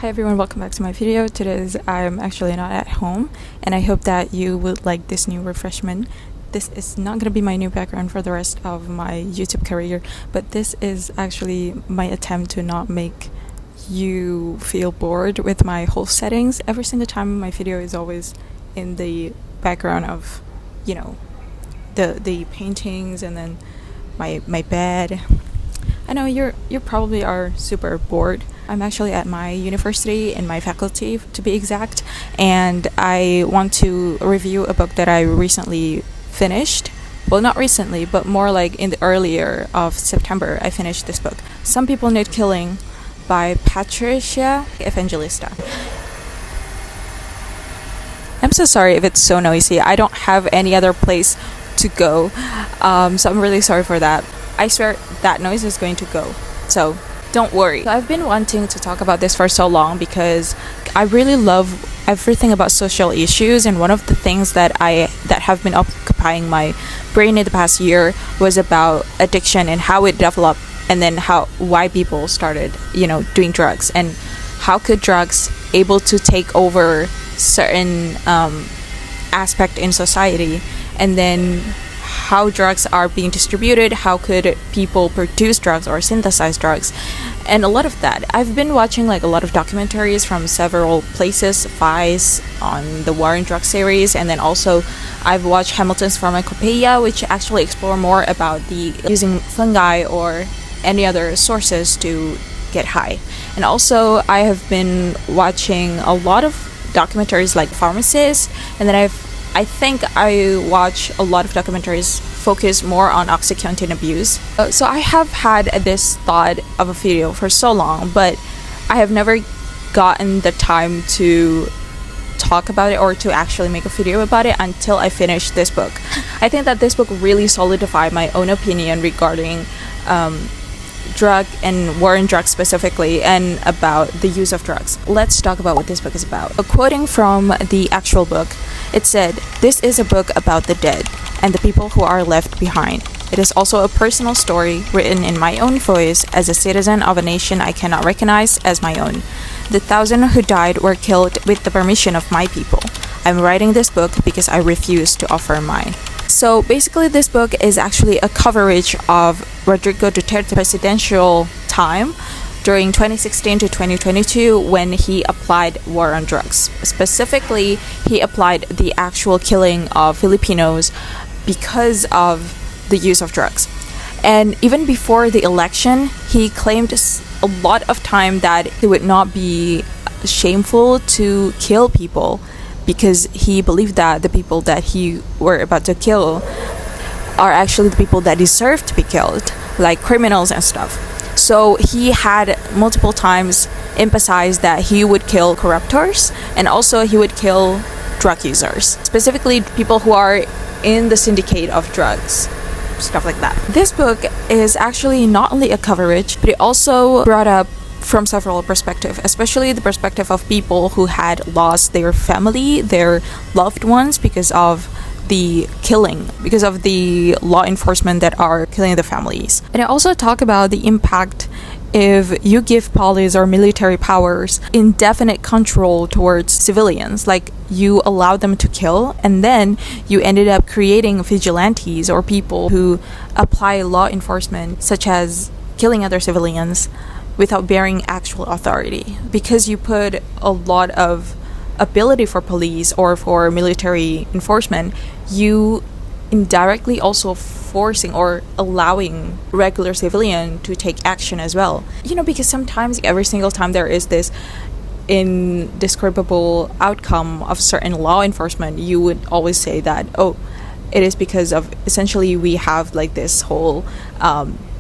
Hi everyone, welcome back to my video. I'm actually not at home and I hope that you would like this new refreshment. This is not going to be my new background for the rest of my YouTube career, but this is actually my attempt to not make you feel bored with my whole settings. Every single time my video is always in the background of, the paintings and then my bed. I know you probably are super bored. I'm actually at my university in my faculty to be exact, and I want to review a book that I recently finished. Well, not recently, but more like in the earlier of September, I finished this book. Some People Need Killing by Patricia Evangelista. I'm so sorry if it's so noisy. I don't have any other place to go, so I'm really sorry for that. I swear that noise is going to go, so don't worry. So I've been wanting to talk about this for so long because I really love everything about social issues, and one of the things that have been occupying my brain in the past year was about addiction and how it developed, and then why people started doing drugs, and how could drugs able to take over certain aspect in society, and then how drugs are being distributed, how could people produce drugs or synthesize drugs, and a lot of that. I've been watching a lot of documentaries from several places, Vice on the War and Drugs series, and then also I've watched Hamilton's Pharmacopoeia, which actually explore more about the using fungi or any other sources to get high. And also I have been watching a lot of documentaries like Pharmacist, and then I think I watch a lot of documentaries focus more on OxyContin abuse. So I have had this thought of a video for so long, but I have never gotten the time to talk about it or to actually make a video about it until I finished this book. I think that this book really solidified my own opinion regarding drug and war and drugs specifically, and about the use of drugs. Let's talk about what this book is about. Quoting from the actual book, it said, "This is a book about the dead and the people who are left behind. It is also a personal story written in my own voice as a citizen of a nation I cannot recognize as my own. The 1,000 who died were killed with the permission of my people. I'm writing this book because I refuse to offer mine." So basically this book is actually a coverage of Rodrigo Duterte's presidential time during 2016 to 2022 when he applied war on drugs. Specifically, he applied the actual killing of Filipinos because of the use of drugs. And even before the election, he claimed a lot of time that it would not be shameful to kill people, because he believed that the people that he were about to kill are actually the people that deserve to be killed, like criminals and stuff. So he had multiple times emphasized that he would kill corruptors, and also he would kill drug users, specifically people who are in the syndicate of drugs, stuff like that. This book is actually not only a coverage, but it also brought up from several perspectives, especially the perspective of people who had lost their family, their loved ones, because of the killing, because of the law enforcement that are killing the families. And I also talk about the impact if you give police or military powers indefinite control towards civilians, like you allow them to kill, and then you ended up creating vigilantes or people who apply law enforcement, such as killing other civilians, without bearing actual authority, because you put a lot of ability for police or for military enforcement, you indirectly also forcing or allowing regular civilian to take action as well. Because sometimes every single time there is this indescribable outcome of certain law enforcement, you would always say that, it is because of essentially we have this whole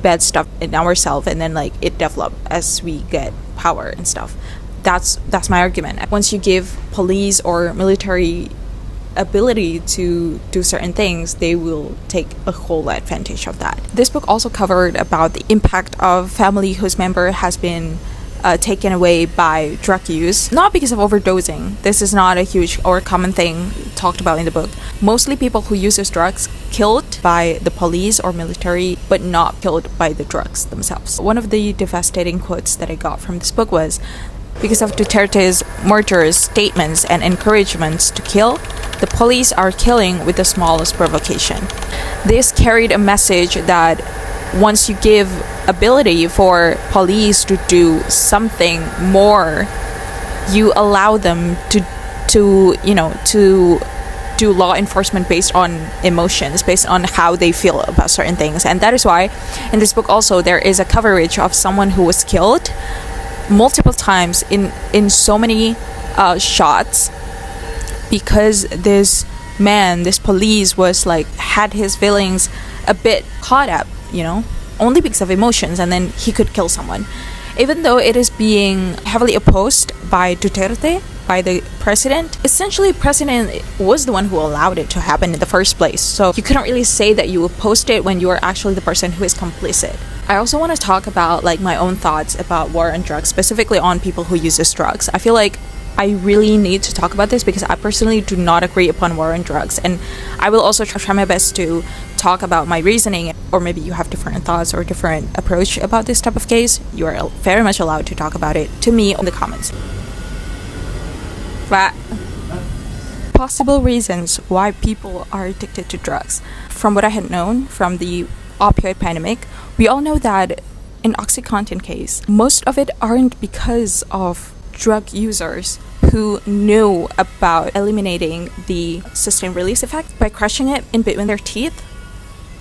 bad stuff in ourselves, and then it develop as we get power and stuff. That's my argument. Once you give police or military ability to do certain things, they will take a whole advantage of that. This book also covered about the impact of family whose member has been taken away by drug use, not because of overdosing. This is not a huge or common thing talked about in the book. Mostly people who use drugs killed by the police or military, but not killed by the drugs themselves. One of the devastating quotes that I got from this book was, Because of Duterte's murderous statements and encouragements to kill, the police are killing with the smallest provocation. This carried a message that once you give ability for police to do something more, you allow them to do law enforcement based on emotions, based on how they feel about certain things. And that is why in this book also there is a coverage of someone who was killed multiple times in so many shots, because this police was like had his feelings a bit caught up, only because of emotions, and then he could kill someone, even though it is being heavily opposed by Duterte, by the president. Essentially, president was the one who allowed it to happen in the first place, so you couldn't really say that you opposed it when you are actually the person who is complicit. I also want to talk about like my own thoughts about war on drugs, specifically on people who use drugs. I feel like I really need to talk about this because I personally do not agree upon war on drugs, and I will also try my best to talk about my reasoning, or maybe you have different thoughts or different approach about this type of case. You are very much allowed to talk about it to me in the comments. But possible reasons why people are addicted to drugs. From what I had known from the opioid pandemic, we all know that in OxyContin case, most of it aren't because of drug users who knew about eliminating the sustained release effect by crushing it in between their teeth.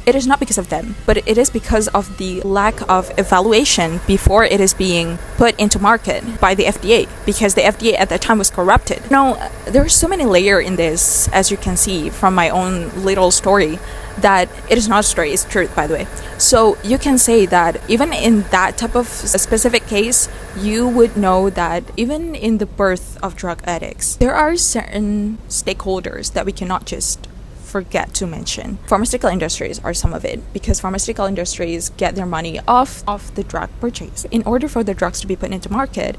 It is not because of them, but it is because of the lack of evaluation before it is being put into market by the FDA, because the FDA at that time was corrupted. There are so many layers in this, as you can see from my own little story, that it is not a story, it's truth, by the way. So you can say that even in that type of a specific case, you would know that even in the birth of drug addicts, there are certain stakeholders that we cannot just forget to mention. Pharmaceutical industries are some of it, because pharmaceutical industries get their money off the drug purchase. In order for the drugs to be put into market,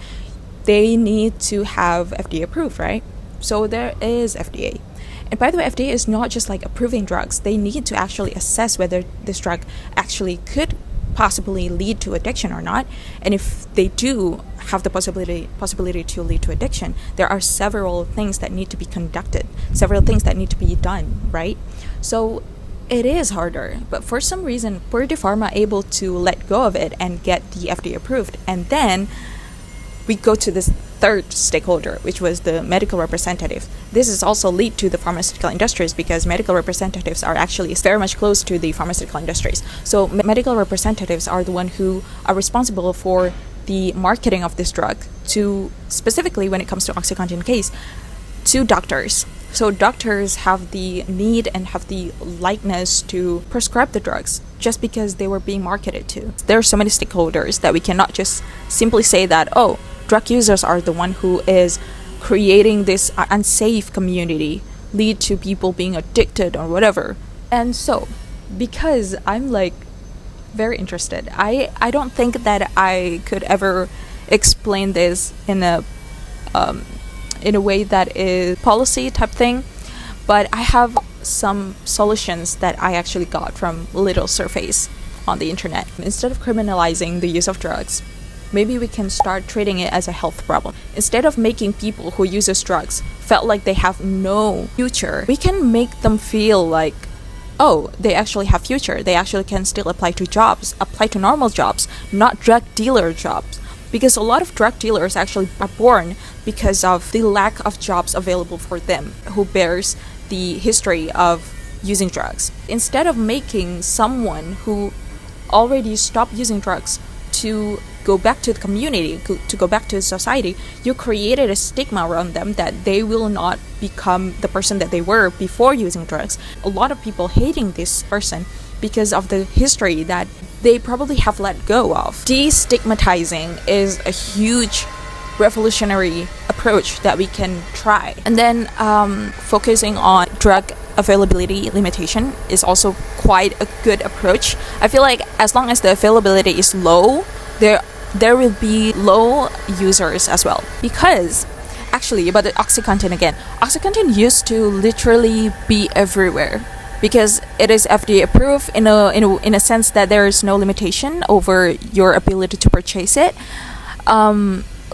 they need to have FDA approved, right? So there is FDA. And by the way, FDA is not just like approving drugs. They need to actually assess whether this drug actually could possibly lead to addiction or not. And if they do have the possibility to lead to addiction, there are several things that need to be conducted, several things that need to be done, right? So it is harder, but for some reason, Purdue Pharma able to let go of it and get the FDA approved. And then we go to this third stakeholder, which was the medical representative. This is also lead to the pharmaceutical industries, because medical representatives are actually very much close to the pharmaceutical industries. So medical representatives are the one who are responsible for the marketing of this drug to, specifically when it comes to OxyContin case, to doctors. So doctors have the need and have the likeness to prescribe the drugs just because they were being marketed to. There are so many stakeholders that we cannot just simply say that, oh, drug users are the one who is creating this unsafe community, lead to people being addicted or whatever. And so, because I'm like very interested, I don't think that I could ever explain this in a way that is policy type thing, but I have some solutions that I actually got from little surveys on the internet. Instead of criminalizing the use of drugs, maybe we can start treating it as a health problem. Instead of making people who use drugs felt like they have no future, we can make them feel like, oh, they actually have future. They actually can still apply to jobs, apply to normal jobs, not drug dealer jobs. Because a lot of drug dealers actually are born because of the lack of jobs available for them, who bears the history of using drugs. Instead of making someone who already stopped using drugs to go back to the community, to go back to society, you created a stigma around them that they will not become the person that they were before using drugs. A lot of people hating this person because of the history that they probably have let go of. Destigmatizing is a huge revolutionary approach that we can try. And then focusing on drug availability limitation is also quite a good approach. I feel like as long as the availability is low, there will be low users as well. Because actually, about the OxyContin again, OxyContin used to literally be everywhere, because it is FDA approved in a sense that there is no limitation over your ability to purchase it.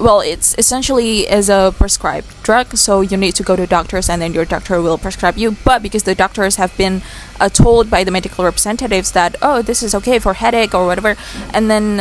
well, it's essentially as a prescribed drug, so you need to go to doctors and then your doctor will prescribe you. But because the doctors have been told by the medical representatives that, oh, this is okay for headache or whatever, and then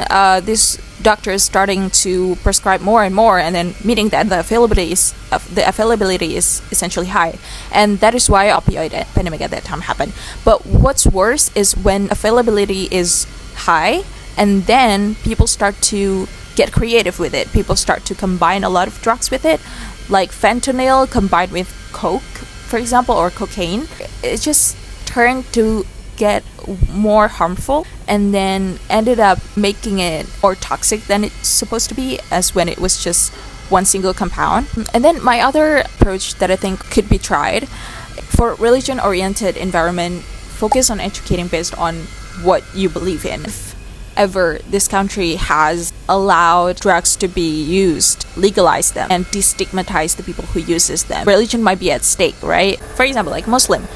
this doctor is starting to prescribe more and more, and then meaning that the availability is essentially high, and that is why opioid epidemic at that time happened. But what's worse is when availability is high and then people start to get creative with it. People start to combine a lot of drugs with it, like fentanyl combined with coke, for example, or cocaine. It just turned to get more harmful, and then ended up making it more toxic than it's supposed to be, as when it was just one single compound. And then my other approach that I think could be tried for religion-oriented environment, focus on educating based on what you believe in. If ever this country has allowed drugs to be used, legalize them, and destigmatize the people who uses them, religion might be at stake, right? For example, like Muslim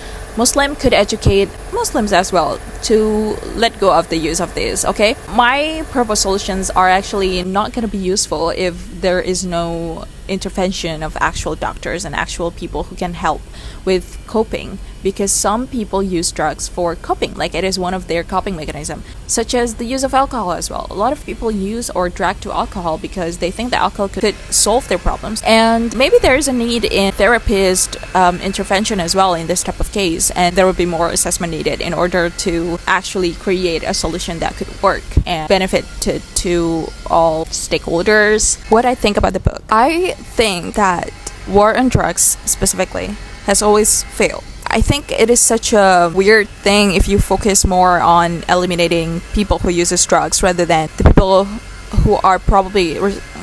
could educate Muslims as well to let go of the use of this, okay? My proposed solutions are actually not going to be useful if there is no intervention of actual doctors and actual people who can help with coping, because some people use drugs for coping, like it is one of their coping mechanism, such as the use of alcohol as well. A lot of people use or drag to alcohol because they think that alcohol could solve their problems, and maybe there is a need in therapist intervention as well in this type of case, and there will be more assessment needed in order to actually create a solution that could work and benefit to all stakeholders. What I think about the book, I think that war on drugs specifically has always failed. I think it is such a weird thing if you focus more on eliminating people who uses drugs rather than the people who are probably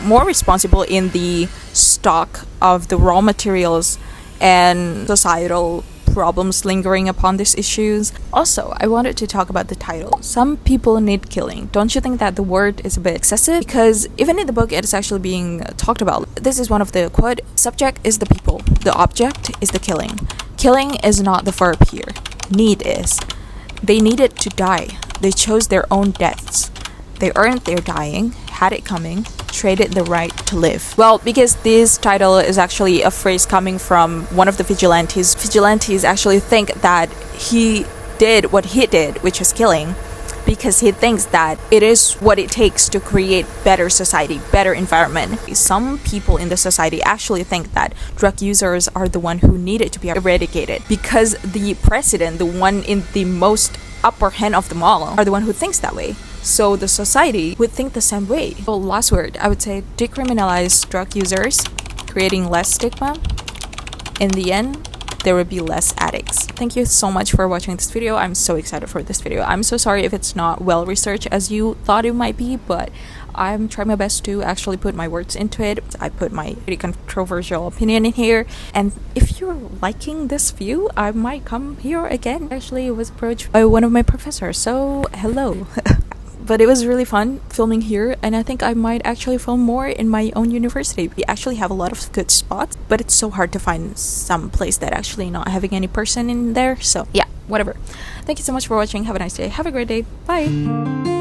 more responsible in the stock of the raw materials and societal problems lingering upon these issues. Also, I wanted to talk about the title. Some people need killing. Don't you think that the word is a bit excessive? Because even in the book, it is actually being talked about. This is one of the quote, subject is the people, the object is the killing. Killing is not the verb here. Need is. They needed to die. They chose their own deaths. They earned their dying, had it coming, traded the right to live. Well, because this title is actually a phrase coming from one of the vigilantes. Vigilantes actually think that he did what he did, which is killing, because he thinks that it is what it takes to create better society, better environment. Some people in the society actually think that drug users are the one who needed to be eradicated, because the president, the one in the most upper hand of them all, are the one who thinks that way. So the society would think the same way. So last word, I would say decriminalize drug users, creating less stigma. In the end, there will be less addicts. Thank you so much for watching this video. I'm so excited for this video. I'm so sorry if it's not well researched as you thought it might be, but I'm trying my best to actually put my words into it. I put my pretty controversial opinion in here, and if you're liking this view, I might come here again. Actually, it was approached by one of my professors, so hello. But it was really fun filming here, and I think I might actually film more in my own university. We actually have a lot of good spots, but it's so hard to find some place that actually not having any person in there. So yeah, whatever. Thank you so much for watching. Have a nice day. Have a great day. Bye.